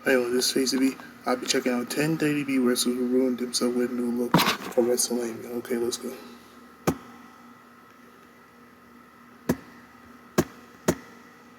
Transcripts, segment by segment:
Hey, on this face to be, I'll be checking out 10 WWE wrestlers who ruined themselves with a new look for WrestleMania. Okay, let's go.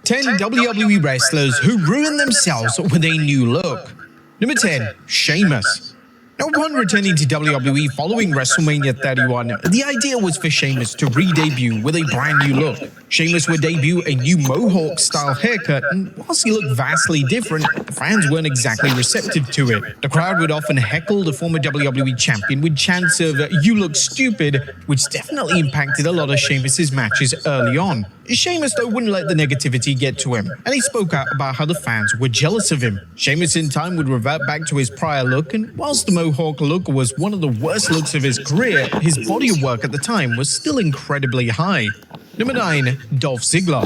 10 WWE wrestlers who ruined themselves with a new look. Number 10, Sheamus. Now, upon returning to WWE following WrestleMania 31, the idea was for Sheamus to re-debut with a brand new look. Sheamus would debut a new mohawk-style haircut, and whilst he looked vastly different, the fans weren't exactly receptive to it. The crowd would often heckle the former WWE champion with chants of "you look stupid," which definitely impacted a lot of Sheamus's matches early on. Sheamus, though, wouldn't let the negativity get to him, and he spoke out about how the fans were jealous of him. Sheamus in time would revert back to his prior look, and whilst the mohawk look was one of the worst looks of his career, his body of work at the time was still incredibly high. Number 9, Dolph Ziggler.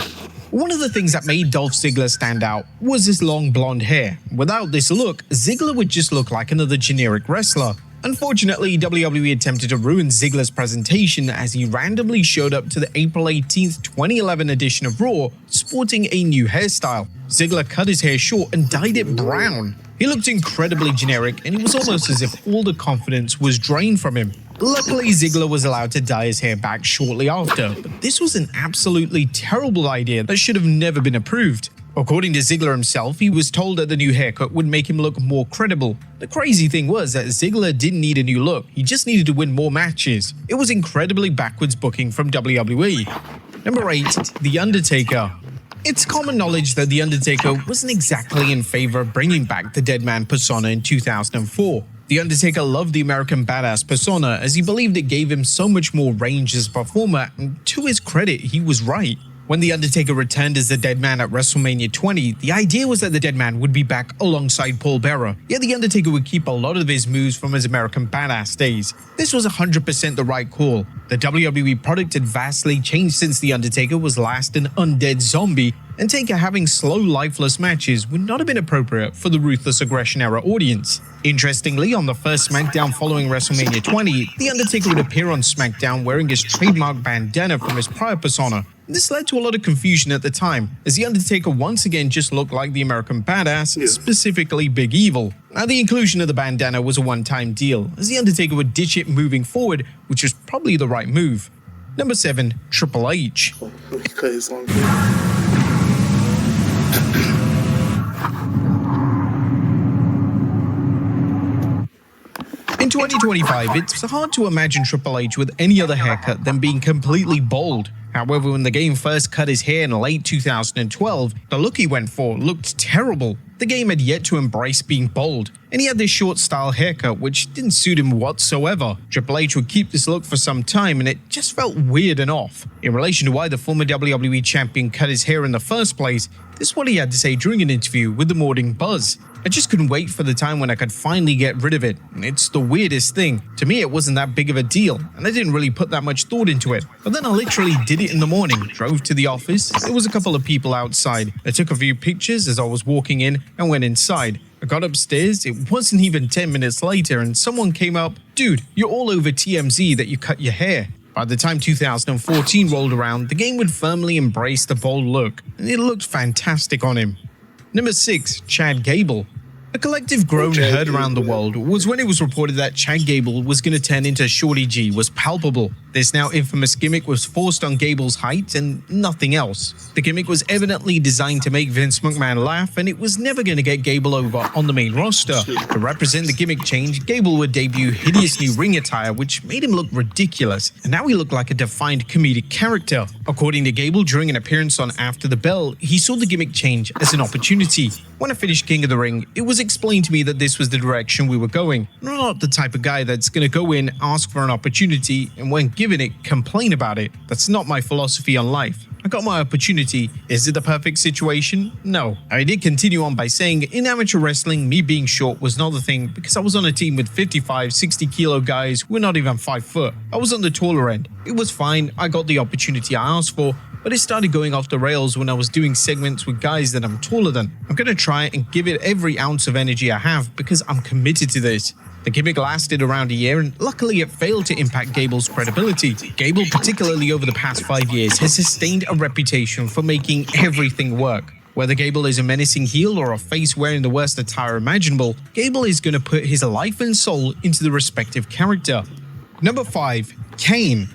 One of the things that made Dolph Ziggler stand out was his long blonde hair. Without this look, Ziggler would just look like another generic wrestler. Unfortunately, WWE attempted to ruin Ziggler's presentation as he randomly showed up to the April 18th, 2011 edition of Raw sporting a new hairstyle. Ziggler cut his hair short and dyed it brown. He looked incredibly generic, and it was almost as if all the confidence was drained from him. Luckily, Ziggler was allowed to dye his hair back shortly after, but this was an absolutely terrible idea that should have never been approved. According to Ziggler himself, he was told that the new haircut would make him look more credible. The crazy thing was that Ziggler didn't need a new look, he just needed to win more matches. It was incredibly backwards booking from WWE. Number 8, The Undertaker. It's common knowledge that The Undertaker wasn't exactly in favor of bringing back the dead man persona in 2004. The Undertaker loved the American Badass persona as he believed it gave him so much more range as a performer, and to his credit, he was right. When The Undertaker returned as the Dead Man at WrestleMania 20, the idea was that the Dead Man would be back alongside Paul Bearer, yet The Undertaker would keep a lot of his moves from his American Badass days. This was 100% the right call. The WWE product had vastly changed since The Undertaker was last an undead zombie, and Taker having slow, lifeless matches would not have been appropriate for the Ruthless Aggression era audience. Interestingly, on the first SmackDown following WrestleMania 20, The Undertaker would appear on SmackDown wearing his trademark bandana from his prior persona. This led to a lot of confusion at the time, as The Undertaker once again just looked like the American Badass, specifically Big Evil. Now, the inclusion of the bandana was a one-time deal, as The Undertaker would ditch it moving forward, which was probably the right move. Number 7, Triple H. In 2025, it's hard to imagine Triple H with any other haircut than being completely bald. However, when the game first cut his hair in late 2012, the look he went for looked terrible. The game had yet to embrace being bald, and he had this short style haircut which didn't suit him whatsoever. Triple H would keep this look for some time, and it just felt weird and off. In relation to why the former WWE champion cut his hair in the first place, this is what he had to say during an interview with the Morning Buzz. "I just couldn't wait for the time when I could finally get rid of it. It's the weirdest thing. To me, it wasn't that big of a deal, and I didn't really put that much thought into it. But then I literally did it in the morning, drove to the office. There was a couple of people outside. I took a few pictures as I was walking in and went inside. I got upstairs, it wasn't even 10 minutes later, and someone came up, 'Dude, you're all over TMZ that you cut your hair.' By the time 2014 rolled around, the game would firmly embrace the bold look, and it looked fantastic on him. Number 6, Chad Gable. A collective groan heard around the world was when it was reported that Chad Gable was going to turn into Shorty G was palpable. This now infamous gimmick was forced on Gable's height and nothing else. The gimmick was evidently designed to make Vince McMahon laugh, and it was never going to get Gable over on the main roster. To represent the gimmick change, Gable would debut hideous new ring attire which made him look ridiculous, and now he looked like a defined comedic character. According to Gable, during an appearance on After the Bell, he saw the gimmick change as an opportunity. "When I finished King of the Ring, it was explained to me that this was the direction we were going. I'm not the type of guy that's going to go in, ask for an opportunity, and when given it, complain about it. That's not my philosophy on life. I got my opportunity. Is it the perfect situation? No." I did continue on by saying, in amateur wrestling, me being short was not the thing because I was on a team with 55, 60 kilo guys who were not even 5 foot. I was on the taller end. It was fine. I got the opportunity I asked for, but it started going off the rails when I was doing segments with guys that I'm taller than. I'm going to try and give it every ounce of energy I have because I'm committed to this. The gimmick lasted around a year, and luckily it failed to impact Gable's credibility. Gable, particularly over the past 5 years, has sustained a reputation for making everything work. Whether Gable is a menacing heel or a face wearing the worst attire imaginable, Gable is going to put his life and soul into the respective character. Number 5. Kane.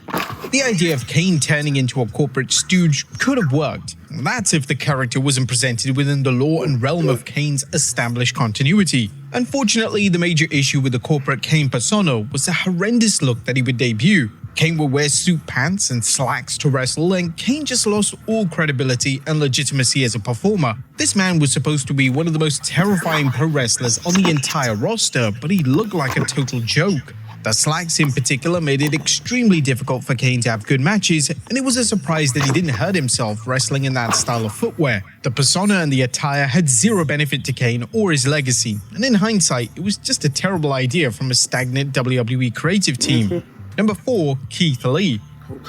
The idea of Kane turning into a corporate stooge could have worked. That's if the character wasn't presented within the lore and realm of Kane's established continuity. Unfortunately, the major issue with the corporate Kane persona was the horrendous look that he would debut. Kane would wear suit pants and slacks to wrestle, and Kane just lost all credibility and legitimacy as a performer. This man was supposed to be one of the most terrifying pro wrestlers on the entire roster, but he looked like a total joke. The slacks in particular made it extremely difficult for Kane to have good matches, and it was a surprise that he didn't hurt himself wrestling in that style of footwear. The persona and the attire had zero benefit to Kane or his legacy, and in hindsight, it was just a terrible idea from a stagnant WWE creative team. Number 4. Keith Lee.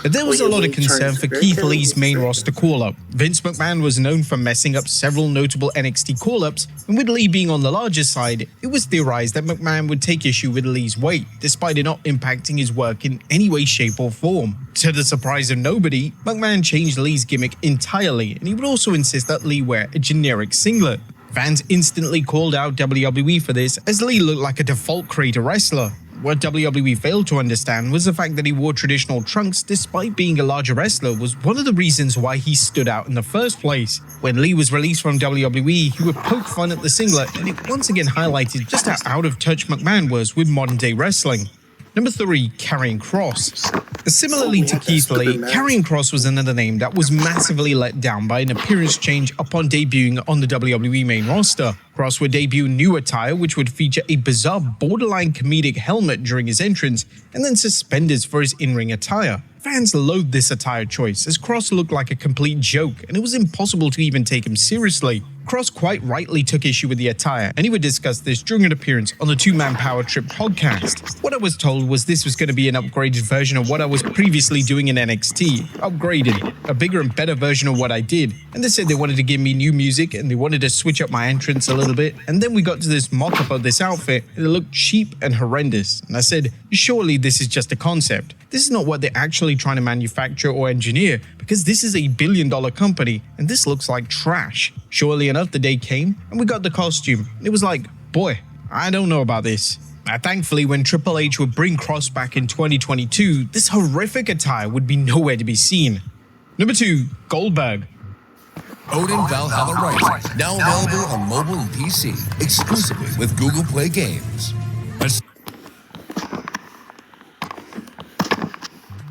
There was a lot of concern for Keith Lee's main roster call-up. Vince McMahon was known for messing up several notable NXT call-ups, and with Lee being on the larger side, it was theorized that McMahon would take issue with Lee's weight, despite it not impacting his work in any way, shape, or form. To the surprise of nobody, McMahon changed Lee's gimmick entirely, and he would also insist that Lee wear a generic singlet. Fans instantly called out WWE for this, as Lee looked like a default creator wrestler. What WWE failed to understand was the fact that he wore traditional trunks despite being a larger wrestler was one of the reasons why he stood out in the first place. When Lee was released from WWE, he would poke fun at the singlet, and it once again highlighted just how out of touch McMahon was with modern day wrestling. Number 3. Karrion Kross. Similarly to Keith Lee, Karrion Kross was another name that was massively let down by an appearance change upon debuting on the WWE main roster. Kross would debut new attire which would feature a bizarre borderline comedic helmet during his entrance and then suspenders for his in-ring attire. Fans loathed this attire choice as Kross looked like a complete joke and it was impossible to even take him seriously. Kross quite rightly took issue with the attire, and he would discuss this during an appearance on the Two Man Power Trip podcast. What I was told was this was going to be an upgraded version of what I was previously doing in NXT. Upgraded, a bigger and better version of what I did. And they said they wanted to give me new music and they wanted to switch up my entrance a little bit. And then we got to this mock-up of this outfit and it looked cheap and horrendous. And I said, surely this is just a concept. This is not what they're actually trying to manufacture or engineer, because this is a billion-dollar company and this looks like trash. Surely enough, the day came and we got the costume. It was like, boy, I don't know about this. Thankfully, when Triple H would bring Kross back in 2022, this horrific attire would be nowhere to be seen. Number 2. Goldberg. Odin Valhalla Rising, now available on mobile and PC, exclusively with Google Play Games.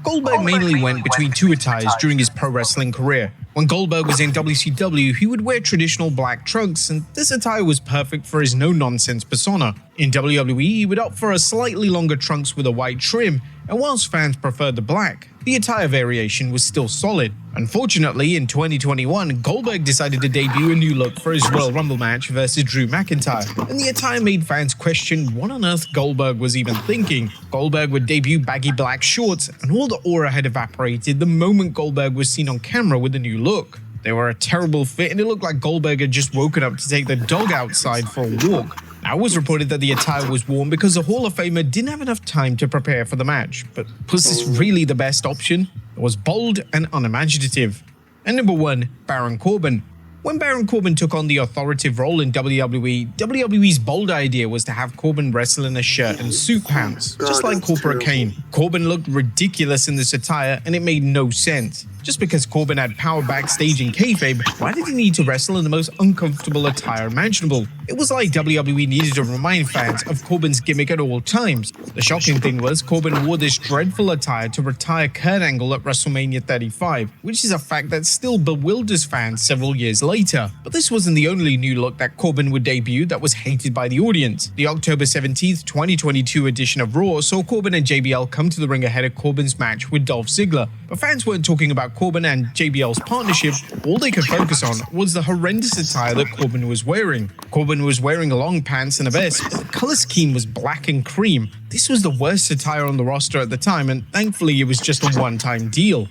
Goldberg mainly went between two attires during his pro wrestling career. When Goldberg was in WCW, he would wear traditional black trunks, and this attire was perfect for his no-nonsense persona. In WWE, he would opt for a slightly longer trunks with a white trim, and whilst fans preferred the black, the attire variation was still solid. Unfortunately, in 2021, Goldberg decided to debut a new look for his Royal Rumble match versus Drew McIntyre, and the attire made fans question what on earth Goldberg was even thinking. Goldberg would debut baggy black shorts, and all the aura had evaporated the moment Goldberg was seen on camera with the new look. They were a terrible fit, and it looked like Goldberg had just woken up to take the dog outside for a walk. Now, it was reported that the attire was worn because the Hall of Famer didn't have enough time to prepare for the match. But was this really the best option? It was bold and unimaginative. And number 1, Baron Corbin. When Baron Corbin took on the authoritative role in WWE, WWE's bold idea was to have Corbin wrestle in a shirt and suit pants, just like Corporate Kane. Corbin looked ridiculous in this attire and it made no sense. Just because Corbin had power backstage in kayfabe, why did he need to wrestle in the most uncomfortable attire imaginable? It was like WWE needed to remind fans of Corbin's gimmick at all times. The shocking thing was Corbin wore this dreadful attire to retire Kurt Angle at WrestleMania 35, which is a fact that still bewilders fans several years later. But this wasn't the only new look that Corbin would debut that was hated by the audience. The October 17th, 2022 edition of Raw saw Corbin and JBL come to the ring ahead of Corbin's match with Dolph Ziggler. But fans weren't talking about Corbin and JBL's partnership. All they could focus on was the horrendous attire that Corbin was wearing. Corbin was wearing long pants and a vest, but the color scheme was black and cream. This was the worst attire on the roster at the time, and thankfully it was just a one-time deal.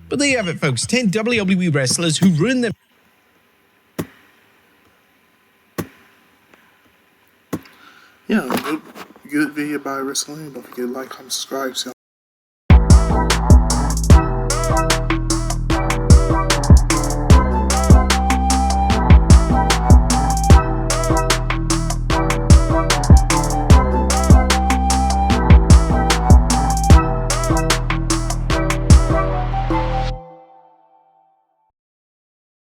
But there you have it, folks. 10 WWE wrestlers who ruined their... Yeah, good video by WrestleMania. Don't forget to like, comment, subscribe.